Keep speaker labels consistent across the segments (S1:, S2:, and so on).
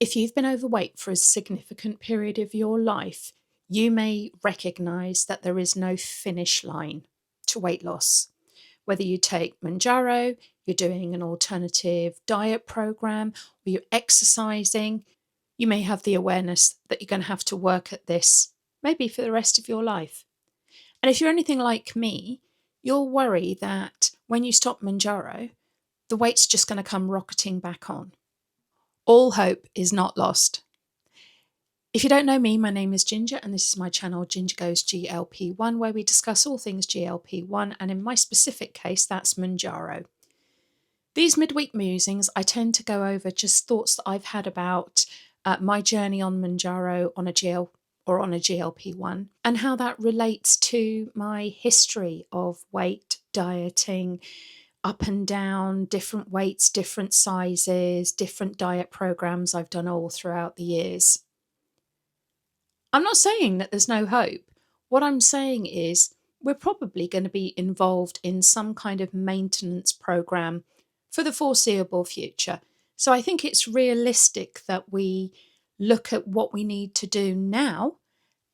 S1: If you've been overweight for a significant period of your life, you may recognize that there is no finish line to weight loss. Whether you take Manjaro, you're doing an alternative diet program, or you're exercising, you may have the awareness that you're going to have to work at this maybe for the rest of your life. And if you're anything like me, you'll worry that when you stop Manjaro, the weight's just going to come rocketing back on. All hope is not lost. If you don't know me, my name is Ginger, and this is my channel Ginger Goes GLP-1, where we discuss all things GLP-1, and in my specific case, that's Manjaro. These midweek musings, I tend to go over just thoughts that I've had about my journey on Manjaro on a GLP-1, and how that relates to my history of weight, dieting, up and down, different weights, different sizes, different diet programs I've done all throughout the years. I'm not saying that there's no hope. What I'm saying is we're probably going to be involved in some kind of maintenance program for the foreseeable future. So I think it's realistic that we look at what we need to do now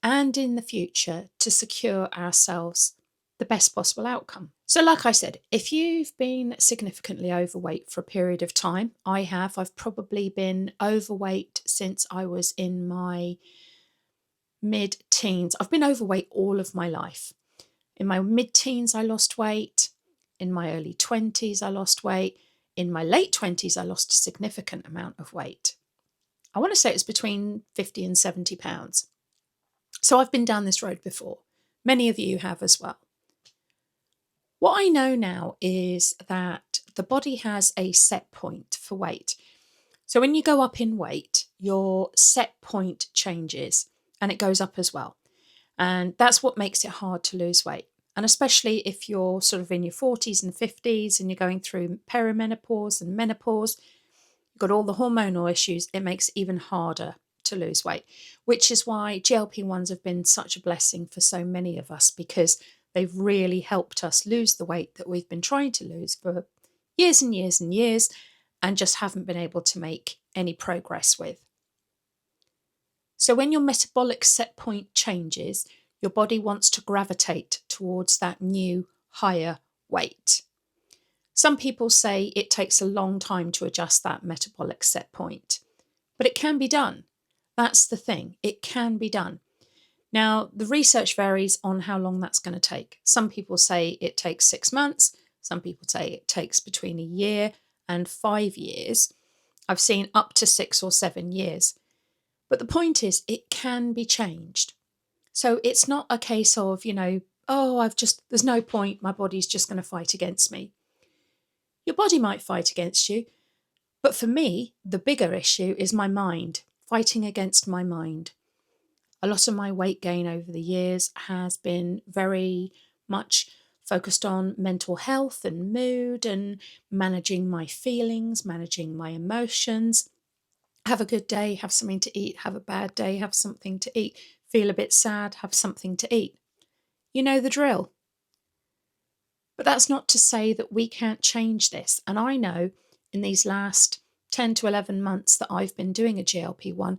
S1: and in the future to secure ourselves the best possible outcome. So like I said, if you've been significantly overweight for a period of time, I've probably been overweight since I was in my mid-teens. I've been overweight all of my life. In my mid-teens, I lost weight. In my early 20s, I lost weight. In my late 20s, I lost a significant amount of weight. I want to say it's between 50 and 70 pounds. So I've been down this road before. Many of you have as well. What I know now is that the body has a set point for weight. So when you go up in weight, your set point changes and it goes up as well. And that's what makes it hard to lose weight. And especially if you're sort of in your 40s and 50s and you're going through perimenopause and menopause, you've got all the hormonal issues, it makes it even harder to lose weight, which is why GLP-1s have been such a blessing for so many of us, because they've really helped us lose the weight that we've been trying to lose for years and years and years and just haven't been able to make any progress with. So when your metabolic set point changes, your body wants to gravitate towards that new, higher weight. Some people say it takes a long time to adjust that metabolic set point, but it can be done. That's the thing, it can be done. Now, the research varies on how long that's going to take. Some people say it takes 6 months. Some people say it takes between a year and 5 years. I've seen up to 6 or 7 years. But the point is, it can be changed. So it's not a case of, there's no point, my body's just going to fight against me. Your body might fight against you, but for me, the bigger issue is my mind, fighting against my mind. A lot of my weight gain over the years has been very much focused on mental health and mood and managing my feelings, managing my emotions. Have a good day, have something to eat. Have a bad day, have something to eat. Feel a bit sad, have something to eat. You know the drill. But that's not to say that we can't change this. And I know in these last 10 to 11 months that I've been doing a GLP-1,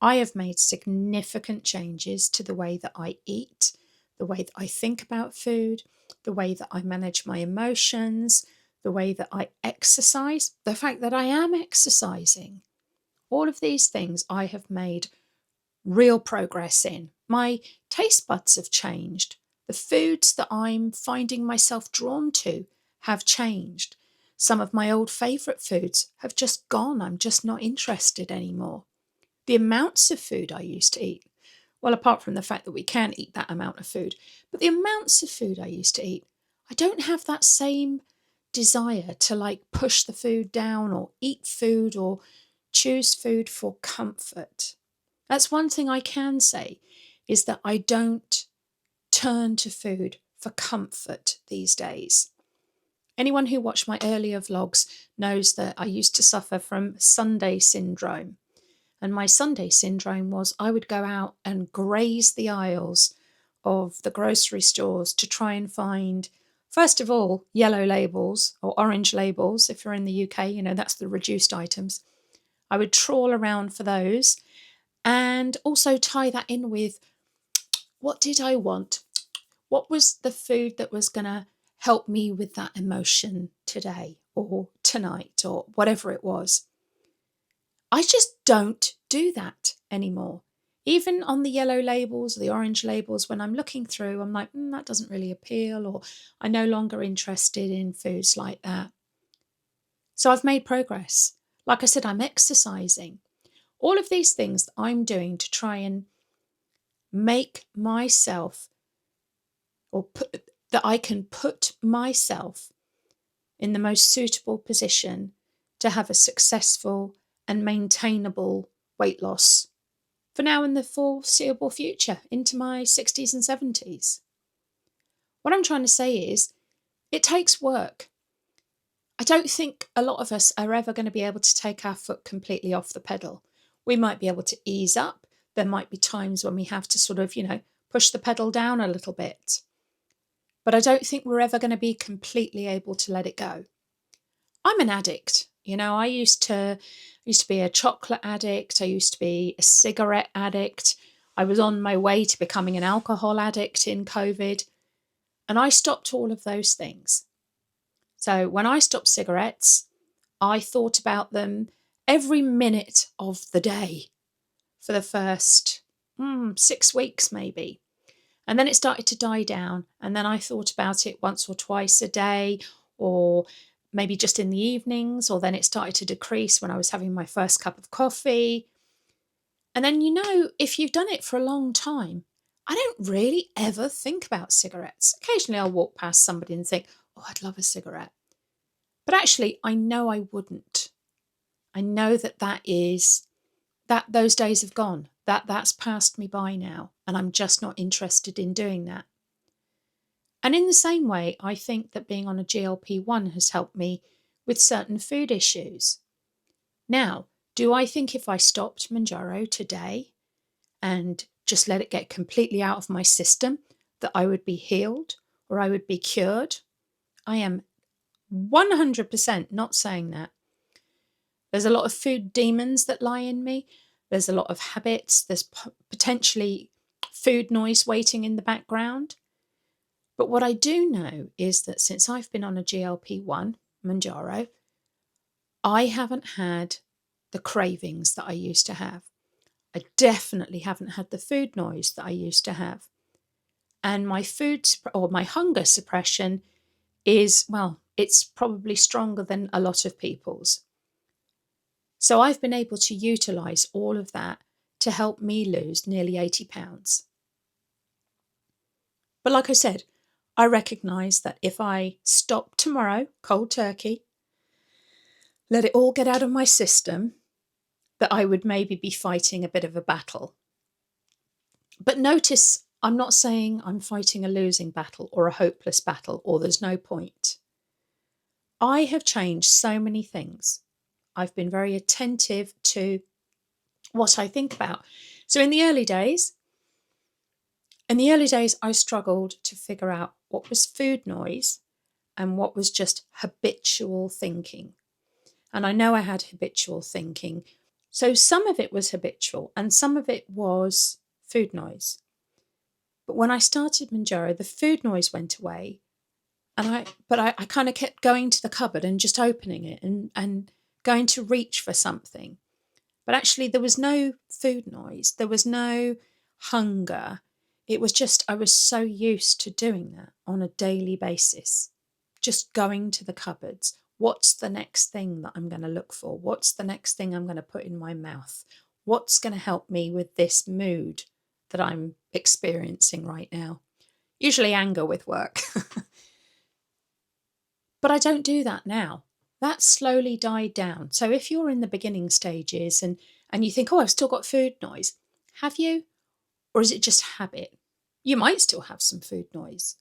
S1: I have made significant changes to the way that I eat, the way that I think about food, the way that I manage my emotions, the way that I exercise, the fact that I am exercising. All of these things I have made real progress in. My taste buds have changed. The foods that I'm finding myself drawn to have changed. Some of my old favourite foods have just gone. I'm just not interested anymore. The amounts of food I used to eat, well, apart from the fact that we can eat that amount of food, but the amounts of food I used to eat, I don't have that same desire to push the food down or eat food or choose food for comfort. That's one thing I can say, is that I don't turn to food for comfort these days. Anyone who watched my earlier vlogs knows that I used to suffer from Sunday syndrome. And my Sunday syndrome was I would go out and graze the aisles of the grocery stores to try and find, first of all, yellow labels or orange labels. If you're in the UK, that's the reduced items. I would trawl around for those and also tie that in with, what did I want? What was the food that was going to help me with that emotion today or tonight or whatever it was? I just don't do that anymore. Even on the yellow labels, the orange labels, when I'm looking through, I'm like, that doesn't really appeal, or I'm no longer interested in foods like that. So I've made progress. Like I said, I'm exercising. All of these things that I'm doing to try and make myself, that I can put myself in the most suitable position to have a successful and maintainable weight loss for now and the foreseeable future into my 60s and 70s. What I'm trying to say is it takes work. I don't think a lot of us are ever going to be able to take our foot completely off the pedal. We might be able to ease up. There might be times when we have to sort of, push the pedal down a little bit. But I don't think we're ever going to be completely able to let it go. I'm an addict. I used to be a chocolate addict. I used to be a cigarette addict. I was on my way to becoming an alcohol addict in COVID. And I stopped all of those things. So when I stopped cigarettes, I thought about them every minute of the day for the first 6 weeks maybe. And then it started to die down. And then I thought about it once or twice a day, or maybe just in the evenings, or then it started to decrease when I was having my first cup of coffee. And then, if you've done it for a long time, I don't really ever think about cigarettes. Occasionally I'll walk past somebody and think, oh, I'd love a cigarette. But actually, I know I wouldn't. I know that those days have gone. That's passed me by now, and I'm just not interested in doing that. And in the same way, I think that being on a GLP-1 has helped me with certain food issues. Now, do I think if I stopped Mounjaro today and just let it get completely out of my system, that I would be healed or I would be cured? I am 100% not saying that. There's a lot of food demons that lie in me. There's a lot of habits. There's potentially food noise waiting in the background. But what I do know is that since I've been on a GLP-1, Mounjaro, I haven't had the cravings that I used to have. I definitely haven't had the food noise that I used to have. And my my hunger suppression is, it's probably stronger than a lot of people's. So I've been able to utilise all of that to help me lose nearly 80 pounds. But like I said, I recognise that if I stop tomorrow, cold turkey, let it all get out of my system, that I would maybe be fighting a bit of a battle. But notice, I'm not saying I'm fighting a losing battle or a hopeless battle or there's no point. I have changed so many things. I've been very attentive to what I think about. So in the early days, I struggled to figure out what was food noise and what was just habitual thinking. And I know I had habitual thinking. So some of it was habitual and some of it was food noise. But when I started Mounjaro, the food noise went away. But I kind of kept going to the cupboard and just opening it and going to reach for something. But actually there was no food noise. There was no hunger. It was just, I was so used to doing that on a daily basis. Just going to the cupboards. What's the next thing that I'm going to look for? What's the next thing I'm going to put in my mouth? What's going to help me with this mood that I'm experiencing right now? Usually anger with work. But I don't do that now. That slowly died down. So if you're in the beginning stages and you think, oh, I've still got food noise, have you? Or is it just habit? You might still have some food noise,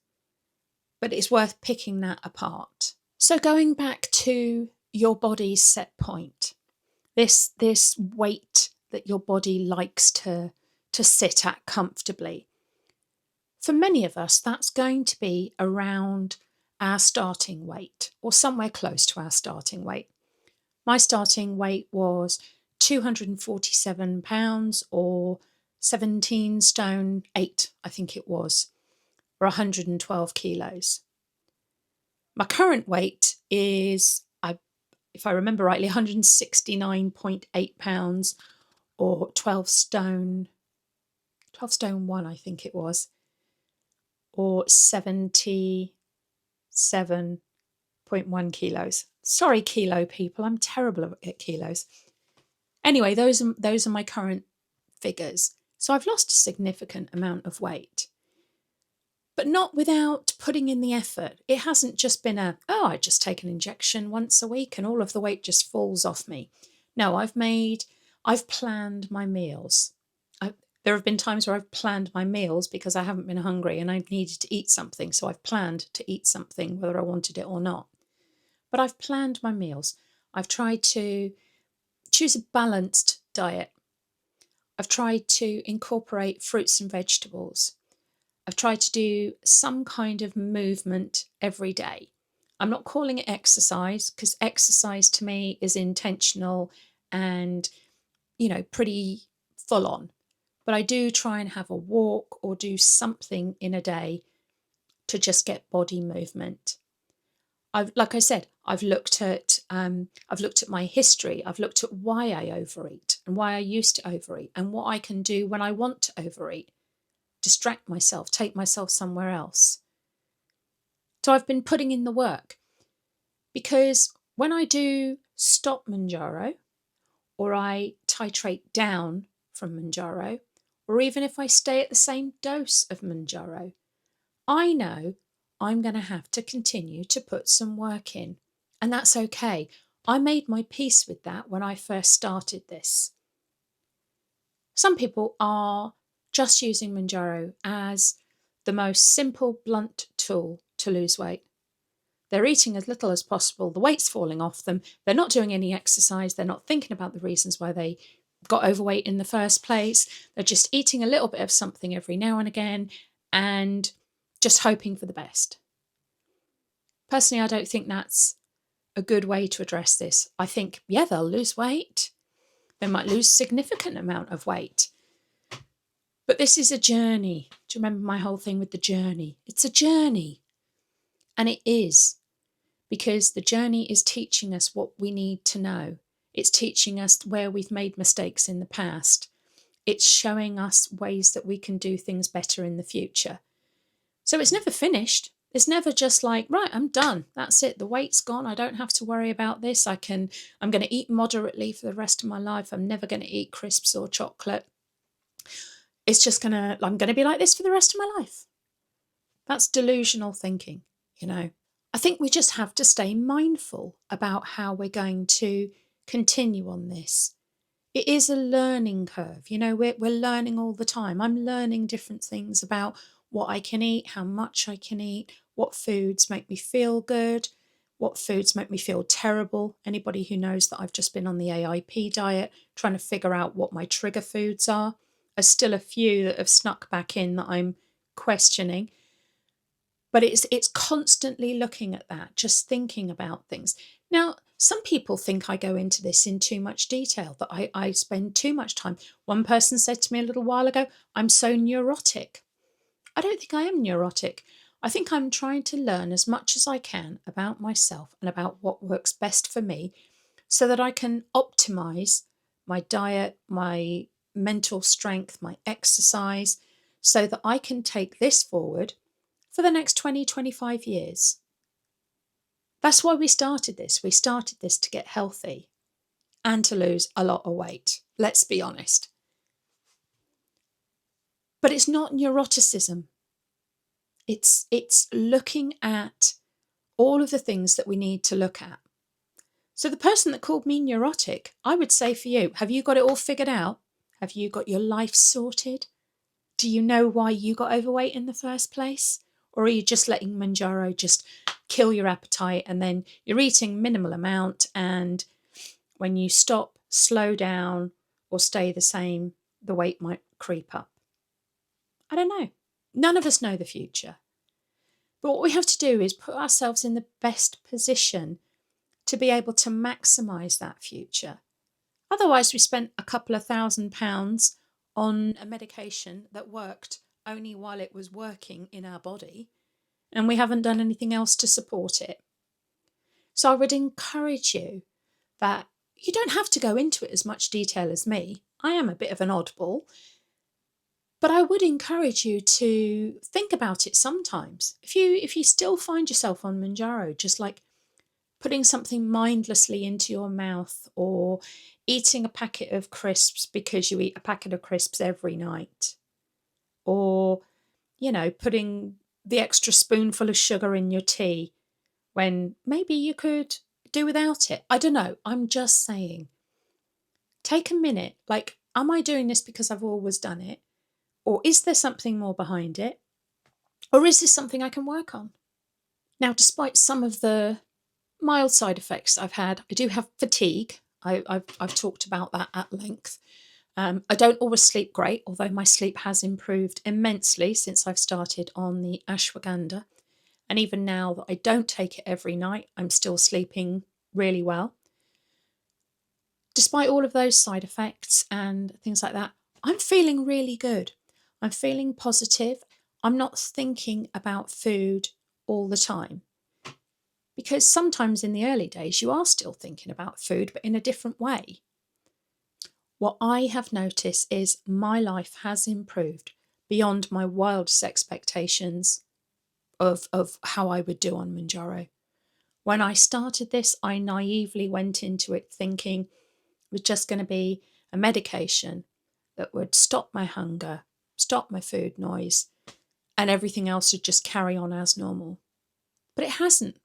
S1: but it's worth picking that apart. So going back to your body's set point, this weight that your body likes to sit at comfortably. For many of us, that's going to be around our starting weight or somewhere close to our starting weight. My starting weight was 247 pounds, or 17 stone 8, I think it was, or 112 kilos. My current weight is, if I remember rightly, 169.8 pounds, or 12 stone 1, I think it was, or 77.1 kilos. Sorry, kilo people, I'm terrible at kilos. Anyway, those are my current figures. So I've lost a significant amount of weight, but not without putting in the effort. It hasn't just been I just take an injection once a week and all of the weight just falls off me. No, I've planned my meals. There have been times where I've planned my meals because I haven't been hungry and I've needed to eat something. So I've planned to eat something whether I wanted it or not. But I've planned my meals. I've tried to choose a balanced diet. I've tried to incorporate fruits and vegetables. I've tried to do some kind of movement every day. I'm not calling it exercise, because exercise to me is intentional and, pretty full on. But I do try and have a walk or do something in a day to just get body movement. Like I said, I've looked at my history. I've looked at why I overeat and why I used to overeat and what I can do when I want to overeat. Distract myself, take myself somewhere else. So I've been putting in the work, because when I do stop Mounjaro, or I titrate down from Mounjaro, or even if I stay at the same dose of Mounjaro, I know I'm going to have to continue to put some work in. And that's okay. I made my peace with that when I first started this. Some people are just using Mounjaro as the most simple, blunt tool to lose weight. They're eating as little as possible. The weight's falling off them. They're not doing any exercise. They're not thinking about the reasons why they got overweight in the first place. They're just eating a little bit of something every now and again and just hoping for the best. Personally, I don't think that's a good way to address this. I think, they'll lose weight. They might lose a significant amount of weight. But this is a journey. Do you remember my whole thing with the journey? It's a journey. And it is, because the journey is teaching us what we need to know. It's teaching us where we've made mistakes in the past. It's showing us ways that we can do things better in the future. So it's never finished. It's never just like, right, I'm done. That's it. The weight's gone. I don't have to worry about this. I'm going to eat moderately for the rest of my life. I'm never going to eat crisps or chocolate. I'm going to be like this for the rest of my life. That's delusional thinking, I think we just have to stay mindful about how we're going to continue on this. It is a learning curve. We're learning all the time. I'm learning different things about what I can eat, how much I can eat, what foods make me feel good, what foods make me feel terrible. Anybody who knows that I've just been on the AIP diet, trying to figure out what my trigger foods are. There's still a few that have snuck back in that I'm questioning. But it's constantly looking at that, just thinking about things. Now, some people think I go into this in too much detail, that I spend too much time. One person said to me a little while ago, I'm so neurotic. I don't think I am neurotic. I think I'm trying to learn as much as I can about myself and about what works best for me, so that I can optimize my diet, my mental strength, my exercise, so that I can take this forward for the next 20, 25 years. That's why we started this. We started this to get healthy and to lose a lot of weight. Let's be honest. But it's not neuroticism. It's looking at all of the things that we need to look at. So the person that called me neurotic, I would say for you, have you got it all figured out? Have you got your life sorted? Do you know why you got overweight in the first place? Or are you just letting Mounjaro just kill your appetite, and then you're eating minimal amount, and when you stop, slow down, or stay the same, the weight might creep up? I don't know. None of us know the future. But what we have to do is put ourselves in the best position to be able to maximise that future. Otherwise, we spent a couple of £1,000 on a medication that worked only while it was working in our body, and we haven't done anything else to support it. So I would encourage you that you don't have to go into it as much detail as me. I am a bit of an oddball, but I would encourage you to think about it sometimes. If you still find yourself on Manjaro, just like putting something mindlessly into your mouth, or eating a packet of crisps because you eat a packet of crisps every night, or, putting the extra spoonful of sugar in your tea when maybe you could do without it. I don't know. I'm just saying, take a minute. Like, am I doing this because I've always done it? Or is there something more behind it? Or is this something I can work on? Now, despite some of the mild side effects I've had, I do have fatigue. I've talked about that at length. I don't always sleep great, although my sleep has improved immensely since I've started on the ashwagandha. And even now that I don't take it every night, I'm still sleeping really well. Despite all of those side effects and things like that, I'm feeling really good. I'm feeling positive. I'm not thinking about food all the time. Because sometimes in the early days, you are still thinking about food, but in a different way. What I have noticed is my life has improved beyond my wildest expectations of how I would do on Manjaro. When I started this, I naively went into it thinking it was just going to be a medication that would stop my hunger, stop my food noise, and everything else would just carry on as normal. But it hasn't.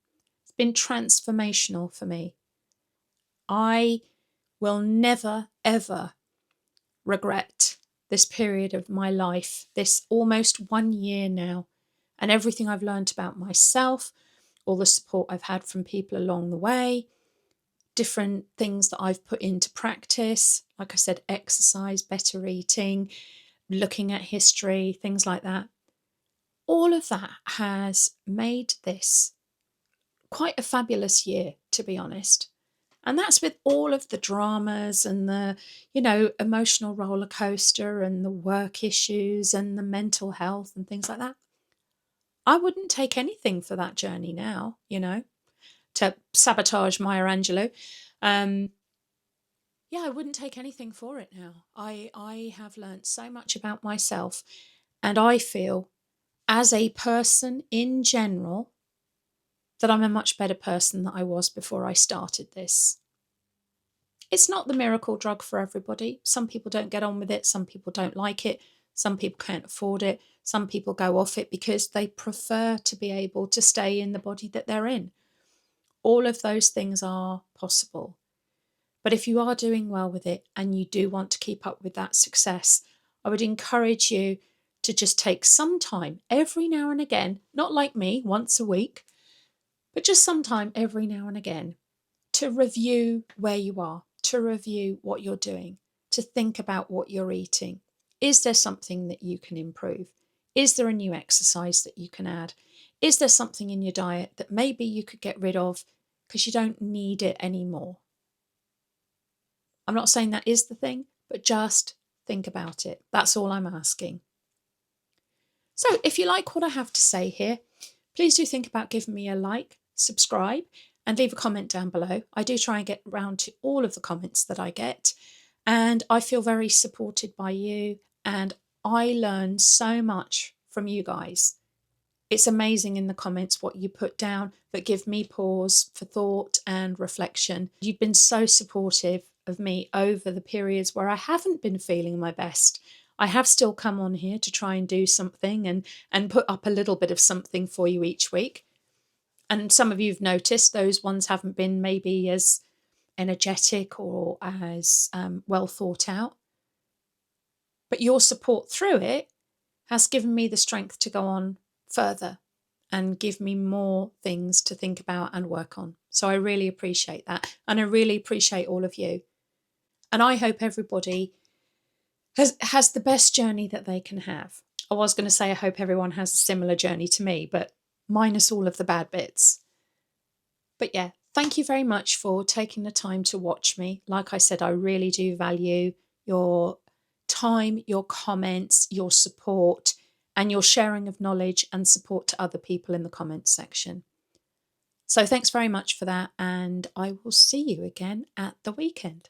S1: It's been transformational for me. I will never, ever regret this period of my life, this almost 1 year now, and everything I've learned about myself, all the support I've had from people along the way, different things that I've put into practice, like I said, exercise, better eating, looking at history, things like that. All of that has made this quite a fabulous year, to be honest. And that's with all of the dramas and the, emotional roller coaster and the work issues and the mental health and things like that. I wouldn't take anything for that journey now, to sabotage Maya Angelou. I wouldn't take anything for it now. I have learned so much about myself, and I feel as a person in general that I'm a much better person than I was before I started this. It's not the miracle drug for everybody. Some people don't get on with it. Some people don't like it. Some people can't afford it. Some people go off it because they prefer to be able to stay in the body that they're in. All of those things are possible. But if you are doing well with it and you do want to keep up with that success, I would encourage you to just take some time every now and again, not like me, once a week, but just some time every now and again to review where you are, to review what you're doing, to think about what you're eating. Is there something that you can improve? Is there a new exercise that you can add? Is there something in your diet that maybe you could get rid of because you don't need it anymore? I'm not saying that is the thing, but just think about it. That's all I'm asking. So if you like what I have to say here, please do think about giving me a like, subscribe, and leave a comment down below. I do try and get round to all of the comments that I get, and I feel very supported by you, and I learn so much from you guys. It's amazing in the comments what you put down that give me pause for thought and reflection. You've been so supportive of me over the periods where I haven't been feeling my best. I have still come on here to try and do something and put up a little bit of something for you each week. And some of you have noticed those ones haven't been maybe as energetic or as well thought out. But your support through it has given me the strength to go on further and give me more things to think about and work on. So I really appreciate that. And I really appreciate all of you. And I hope everybody has the best journey that they can have. I was going to say I hope everyone has a similar journey to me, but minus all of the bad bits. But yeah, Thank you very much for taking the time to watch me. Like I said, I really do value your time, your comments, your support, and your sharing of knowledge and support to other people in the comments section. So thanks very much for that, and I will see you again at the weekend.